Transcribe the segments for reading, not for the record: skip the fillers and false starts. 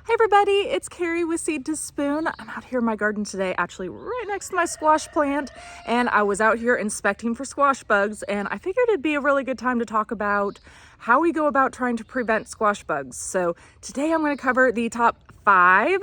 Hi everybody, it's Carrie with Seed to Spoon. I'm out here in my garden today, actually right next to my squash plant, and I was out here inspecting for squash bugs, and I figured it'd be a really good time to talk about how we go about trying to prevent squash bugs. So today I'm going to cover the top 5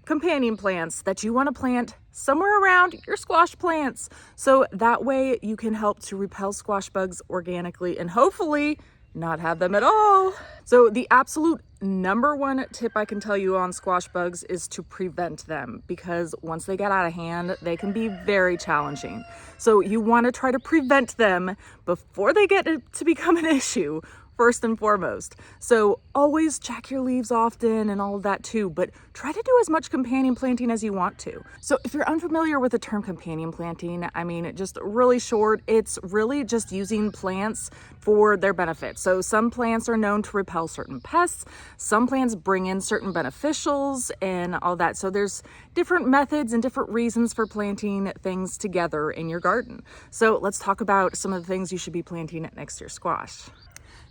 companion plants that you want to plant somewhere around your squash plants, so that way you can help to repel squash bugs organically and hopefully not have them at all. So the absolute number one tip I can tell you on squash bugs is to prevent them, because once they get out of hand, they can be very challenging. So you want to try to prevent them before they get to become an issue, first and foremost. So always check your leaves often and all of that too, but try to do as much companion planting as you want to. So if you're unfamiliar with the term companion planting, I mean, just really short, it's really just using plants for their benefit. So some plants are known to repel certain pests, some plants bring in certain beneficials and all that. So there's different methods and different reasons for planting things together in your garden. So let's talk about some of the things you should be planting next to your squash.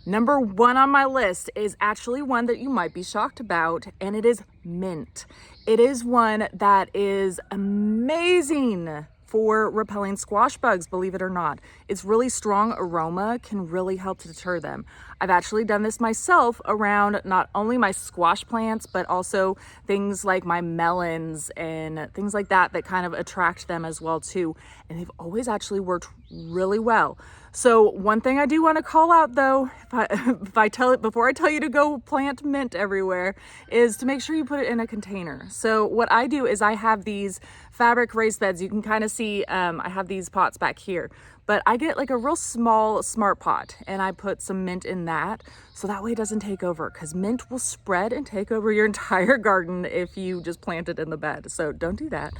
Number 1 on my list is actually one that you might be shocked about, and it is mint. It is one that is amazing for repelling squash bugs, believe it or not. Its really strong aroma can really help to deter them. I've actually done this myself around not only my squash plants, but also things like my melons and things like that that kind of attract them as well too. And they've always actually worked really well. So one thing I do want to call out though, before I tell you to go plant mint everywhere, is to make sure you put it in a container. So what I do is I have these fabric raised beds. You can kind of see I have these pots back here, but I get like a real small smart pot and I put some mint in that, so that way it doesn't take over, because mint will spread and take over your entire garden if you just plant it in the bed. So don't do that.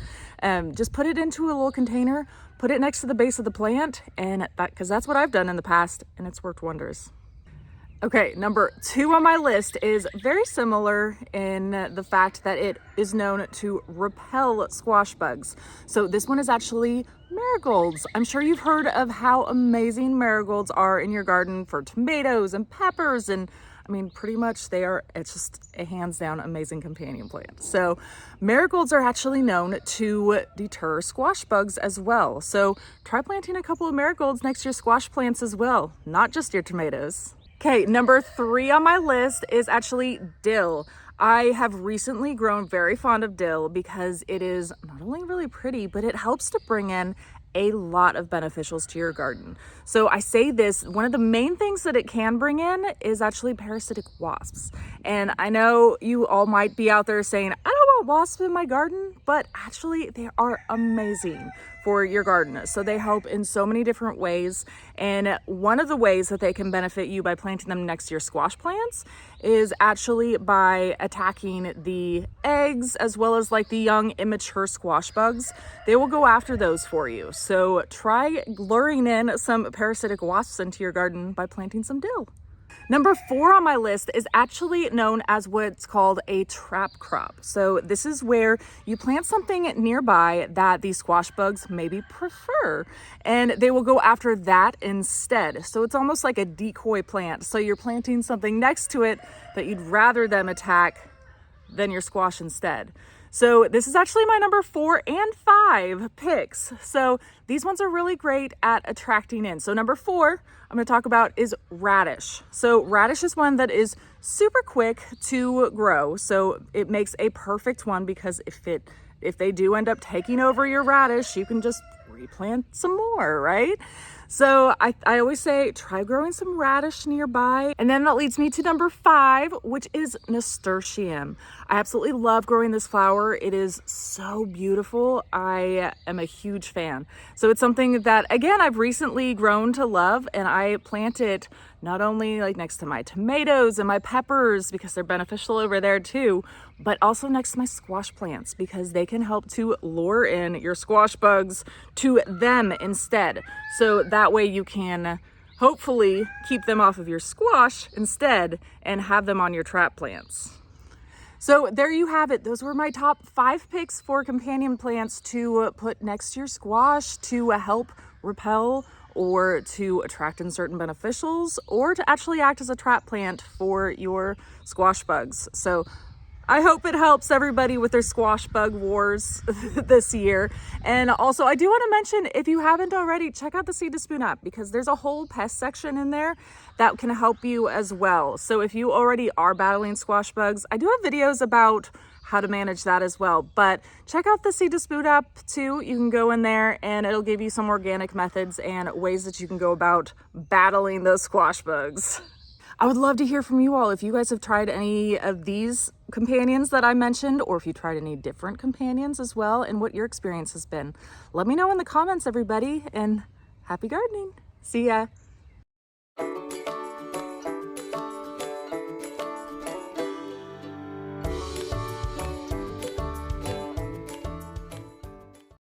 Just put it into a little container, put it next to the base of the plant, and because that's what I've done in the past and it's worked wonders. Okay, number 2 on my list is very similar in the fact that it is known to repel squash bugs. So this one is actually marigolds. I'm sure you've heard of how amazing marigolds are in your garden for tomatoes and peppers, and I mean, pretty much it's just a hands down amazing companion plant. So marigolds are actually known to deter squash bugs as well. So try planting a couple of marigolds next to your squash plants as well, not just your tomatoes. Okay, number 3 on my list is actually dill. I have recently grown very fond of dill because it is not only really pretty, but it helps to bring in a lot of beneficials to your garden. So I say this, one of the main things that it can bring in is actually parasitic wasps. And I know you all might be out there saying, I don't want wasps in my garden, but actually they are amazing for your garden. So they help in so many different ways. And one of the ways that they can benefit you by planting them next to your squash plants is actually by attacking the eggs as well as like the young immature squash bugs. They will go after those for you. So try luring in some parasitic wasps into your garden by planting some dill. Number 4 on my list is actually known as what's called a trap crop. So this is where you plant something nearby that the squash bugs maybe prefer, and they will go after that instead. So it's almost like a decoy plant. So you're planting something next to it that you'd rather them attack than your squash instead. So this is actually my number 4 and 5 picks. So these ones are really great at attracting in. So number 4 I'm going to talk about is radish. So radish is one that is super quick to grow. So it makes a perfect one, because if they do end up taking over your radish, you can just replant some more, right? So I always say try growing some radish nearby. And then that leads me to number 5, which is nasturtium. I absolutely love growing this flower. It is so beautiful. I am a huge fan. So it's something that, again, I've recently grown to love, and I plant it not only like next to my tomatoes and my peppers because they're beneficial over there too, but also next to my squash plants because they can help to lure in your squash bugs to them instead. So that way you can hopefully keep them off of your squash instead and have them on your trap plants. So there you have it. Those were my top 5 picks for companion plants to put next to your squash to help repel or to attract in certain beneficials, or to actually act as a trap plant for your squash bugs. So I hope it helps everybody with their squash bug wars this year. And also, I do want to mention, if you haven't already, check out the Seed to Spoon app, because there's a whole pest section in there that can help you as well. So if you already are battling squash bugs, I do have videos about how to manage that as well. But check out the Seed to Spoon app too. You can go in there and it'll give you some organic methods and ways that you can go about battling those squash bugs. I would love to hear from you all if you guys have tried any of these companions that I mentioned, or if you tried any different companions as well, and what your experience has been. Let me know in the comments, everybody, and happy gardening. See ya.